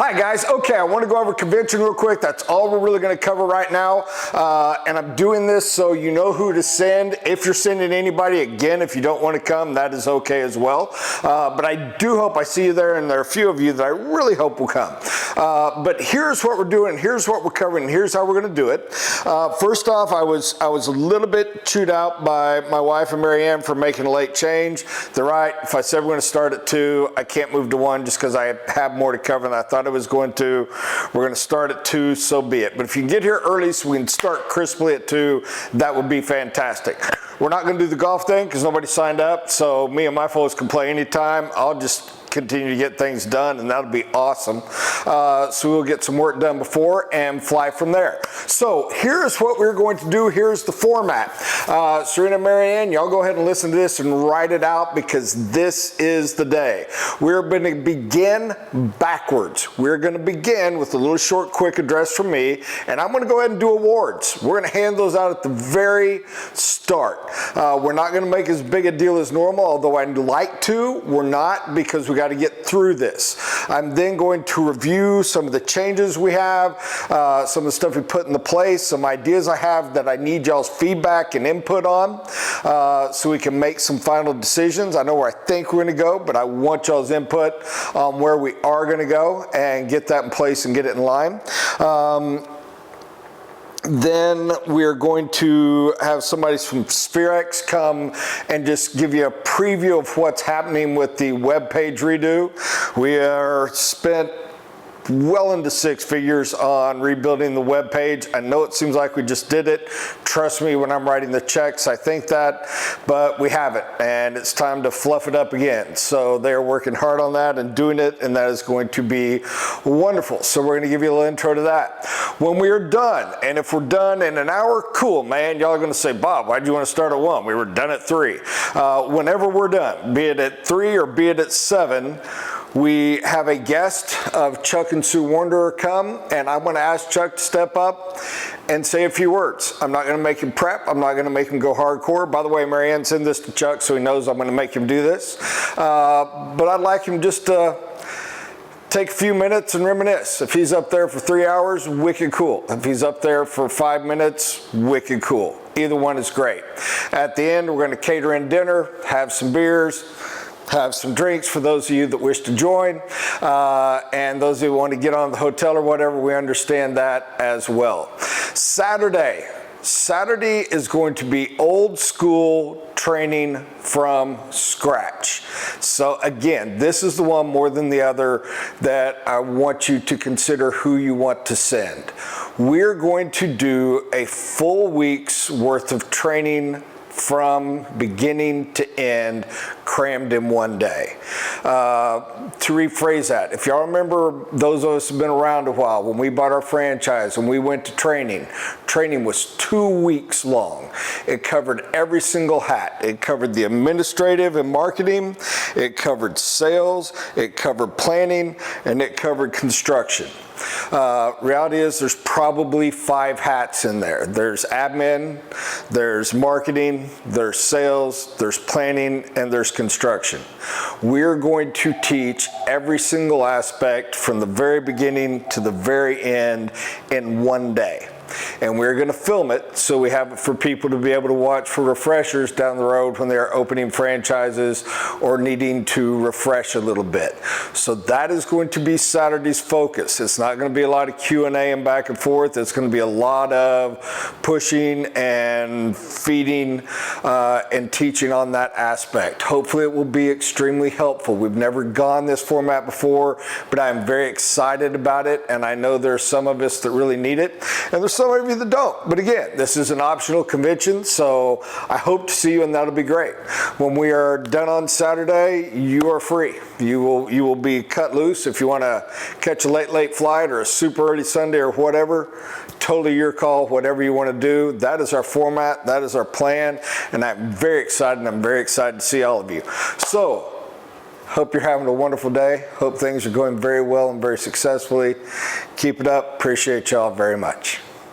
Hi guys, okay, I want to go over convention real quick. That's all we're really going to cover right now. And I'm doing this so you know who to send. If you're sending anybody, again, if you don't want to come, that is okay as well. But I do hope I see you there, and there are a few of you that I really hope will come. But here's what we're doing, here's what we're covering, here's how we're going to do it. First off, I was a little bit chewed out by my wife and Mary Ann for making a late change. They're right. If I said we're going to start at 2, I can't move to 1 just because I have more to cover than I thought I was going to. We're going to start at 2, so be it. But if you can get here early so we can start crisply at 2, that would be fantastic. We're not going to do the golf thing because nobody signed up, so me and my folks can play anytime. I'll just continue to get things done, and that'll be awesome. So we'll get some work done before and fly from there. So here's what we're going to do. Here's the format. Serena and Mary Ann, y'all go ahead and listen to this and write it out because this is the day. We're going to begin backwards. We're going to begin with a little short, quick address from me, and I'm going to go ahead and do awards. We're going to hand those out at the very start. We're not going to make as big a deal as normal, although I'd like to. We're not, because we got to get through this. I'm then going to review some of the changes we have, some of the stuff we put into place, some ideas I have that I need y'all's feedback and input on, so we can make some final decisions. I know where I think we're going to go, but I want y'all's input on where we are going to go and get that in place and get it in line. Then we're going to have somebody from Spherex come and just give you a preview of what's happening with the web page redo. We are spent well into 6 figures on rebuilding the web page. I know it seems like we just did it. Trust me, when I'm writing the checks, I think that, but we haven't, and it's time to fluff it up again. So they're working hard on that and doing it, and that is going to be wonderful. So we're going to give you a little intro to that. When we are done, and if we're done in an hour, cool, man. Y'all are going to say, Bob, why'd you want to start at 1? We were done at 3. Whenever we're done, be it at 3 or be it at 7, we have a guest of Chuck and Sue Wanderer come, and I'm going to ask Chuck to step up and say a few words. I'm not going to make him prep. I'm not going to make him go hardcore. By the way, Mary Ann, send this to Chuck so he knows I'm going to make him do this. But I'd like him just to take a few minutes and reminisce. If he's up there for 3 hours, wicked cool. If he's up there for 5 minutes, wicked cool. Either one is great. At the end, we're going to cater in dinner, have some beers, have some drinks for those of you that wish to join, and those who want to get on the hotel or whatever, we understand that as well. Saturday is going to be old school training from scratch. So again, this is the one more than the other that I want you to consider who you want to send. We're going to do a full week's worth of training from beginning to end, crammed in one day. To rephrase that, if y'all remember, those of us who have been around a while, when we bought our franchise and we went to training was 2 weeks long. It covered every single hat. It covered the administrative and marketing, it covered sales, it covered planning, and it covered construction. Reality is there's probably 5 hats in there. There's admin, there's marketing, there's sales, there's planning, and there's construction. We're going to teach every single aspect from the very beginning to the very end in one day. And we're going to film it so we have it for people to be able to watch for refreshers down the road when they're opening franchises or needing to refresh a little bit. So that is going to be Saturday's focus. It's not going to be a lot of Q&A and back and forth. It's going to be a lot of pushing and feeding and teaching on that aspect. Hopefully it will be extremely helpful. We've never gone this format before, but I'm very excited about it, and I know there's some of us that really need it, and there's some of you that don't. But again, this is an optional convention, so I hope to see you, and that'll be great. When we are done on Saturday, you are free. You will be cut loose. If you want to catch a late flight or a super early Sunday or whatever, totally your call, whatever you want to do. That is our format. That is our plan, and I'm very excited, and I'm very excited to see all of you. So, hope you're having a wonderful day. Hope things are going very well and very successfully. Keep it up. Appreciate y'all very much.